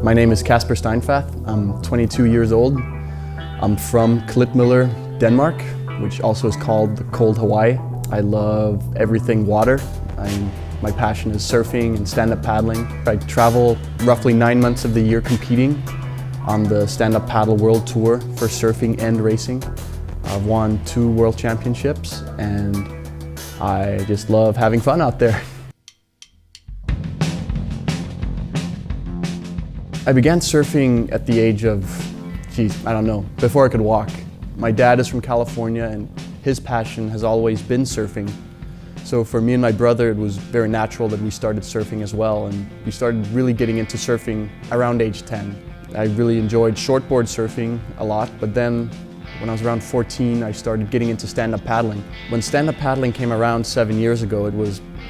My name is Casper Steinfath. I'm 22 years old. I'm from Klitmøller, Denmark, which also is called the cold Hawaii. I love everything water. My passion is surfing and stand-up paddling. I travel roughly 9 months of the year competing on the stand-up paddle world tour for surfing and racing. I've won 2 world championships and I just love having fun out there. I began surfing at the age of, I don't know, before I could walk. My dad is from California and his passion has always been surfing. So for me and my brother, it was very natural that we started surfing as well, and we started really getting into surfing around age 10. I really enjoyed shortboard surfing a lot, but then when I was around 14, I started getting into stand-up paddling. When stand-up paddling came around 7 years ago,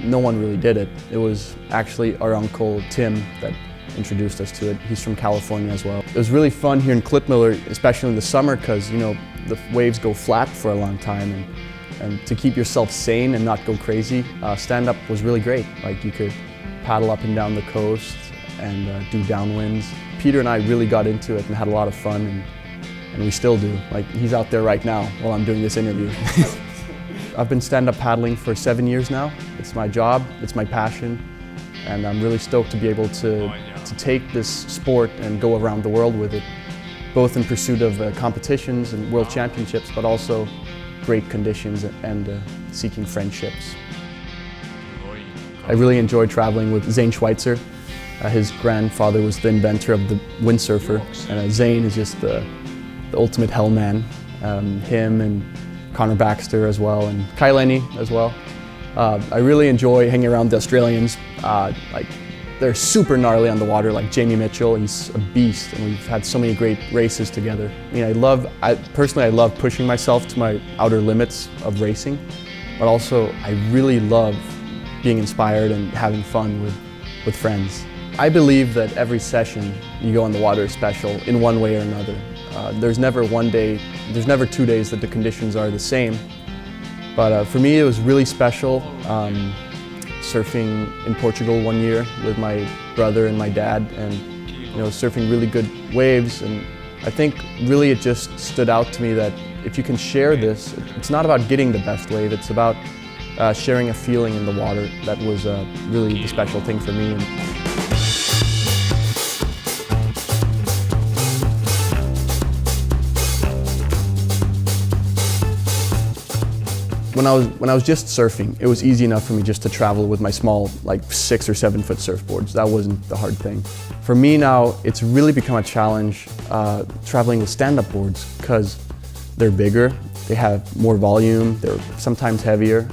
no one really did it. It was actually our uncle Tim that introduced us to it. He's from California as well. It was really fun here in Klitmøller, especially in the summer, because the waves go flat for a long time, and to keep yourself sane and not go crazy, stand-up was really great. Like, you could paddle up and down the coast and do downwinds. Peter and I really got into it and had a lot of fun, and we still do. Like, he's out there right now while I'm doing this interview. I've been stand-up paddling for 7 years now. It's my job, it's my passion, and I'm really stoked to be able to take this sport and go around the world with it, both in pursuit of competitions and world championships, but also great conditions and seeking friendships. I really enjoy traveling with Zane Schweitzer. His grandfather was the inventor of the windsurfer, and Zane is just the ultimate hellman. Him and Connor Baxter as well, and Kai Lenny as well. I really enjoy hanging around the Australians. They're super gnarly on the water, like Jamie Mitchell. He's a beast, and we've had so many great races together. Personally, I love pushing myself to my outer limits of racing, but also I really love being inspired and having fun with friends. I believe that every session you go on the water is special in one way or another. There's never 2 days that the conditions are the same. But for me, it was really special surfing in Portugal one year with my brother and my dad, and surfing really good waves. And I think really it just stood out to me that if you can share this, it's not about getting the best wave, it's about sharing a feeling in the water. That was really the special thing for me. When I was just surfing, it was easy enough for me just to travel with my small, 6 or 7 foot surfboards. That wasn't the hard thing. For me now, it's really become a challenge traveling with stand-up boards, because they're bigger, they have more volume, they're sometimes heavier,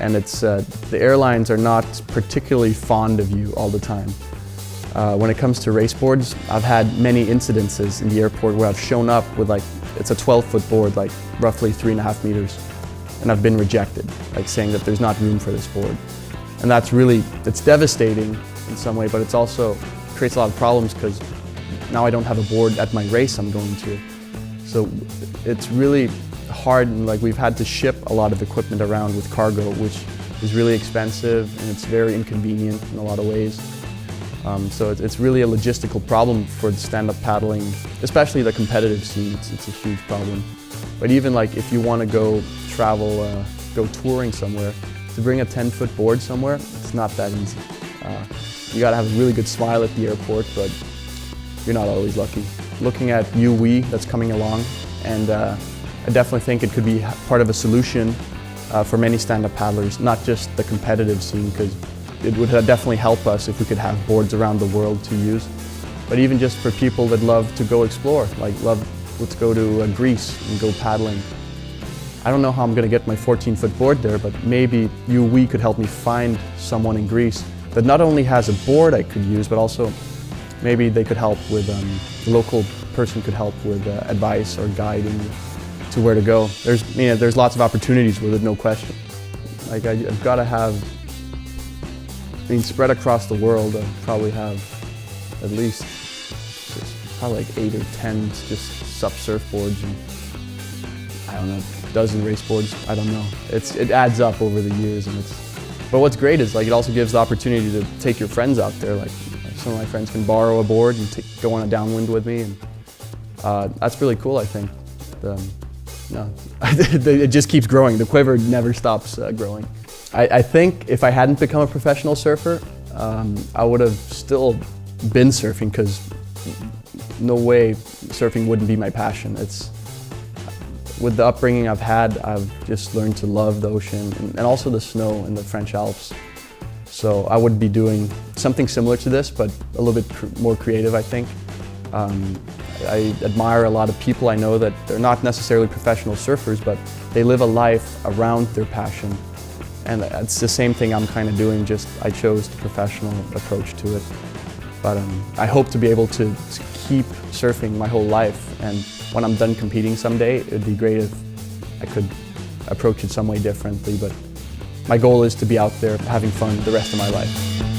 and the airlines are not particularly fond of you all the time. When it comes to race boards, I've had many incidences in the airport where I've shown up with it's a 12-foot board, roughly 3.5 meters. And I've been rejected, saying that there's not room for this board. And it's devastating in some way, but it's also creates a lot of problems, because now I don't have a board at my race I'm going to. So it's really hard, and we've had to ship a lot of equipment around with cargo, which is really expensive and it's very inconvenient in a lot of ways. So it's really a logistical problem for the stand-up paddling, especially the competitive scene. It's a huge problem. But even if you want to go go touring somewhere, to bring a 10-foot board somewhere, it's not that easy. You gotta have a really good smile at the airport, but you're not always lucky. Looking at YoooWe that's coming along, and I definitely think it could be part of a solution for many stand-up paddlers, not just the competitive scene, because it would definitely help us if we could have boards around the world to use. But even just for people that love to go explore, let's go to Greece and go paddling. I don't know how I'm going to get my 14-foot board there, but maybe YoooWe could help me find someone in Greece that not only has a board I could use, but also maybe they could help with, the local person could help with advice or guiding to where to go. There's lots of opportunities with it, no question. I've got to have, spread across the world, I probably have at least probably 8 or 10 just SUP surfboards, and I don't know, a dozen race boards, I don't know. It adds up over the years, but what's great is it also gives the opportunity to take your friends out there. some of my friends can borrow a board and go on a downwind with me, and that's really cool, I think. It just keeps growing. The quiver never stops growing. I think if I hadn't become a professional surfer, I would have still been surfing, because no way surfing wouldn't be my passion. With the upbringing I've had, I've just learned to love the ocean and also the snow in the French Alps. So I would be doing something similar to this, but a little bit more creative, I think. I admire a lot of people I know that they're not necessarily professional surfers, but they live a life around their passion. And it's the same thing I'm kind of doing, just I chose the professional approach to it. But I hope to be able to keep surfing my whole life, and when I'm done competing someday, it would be great if I could approach it some way differently. But my goal is to be out there having fun the rest of my life.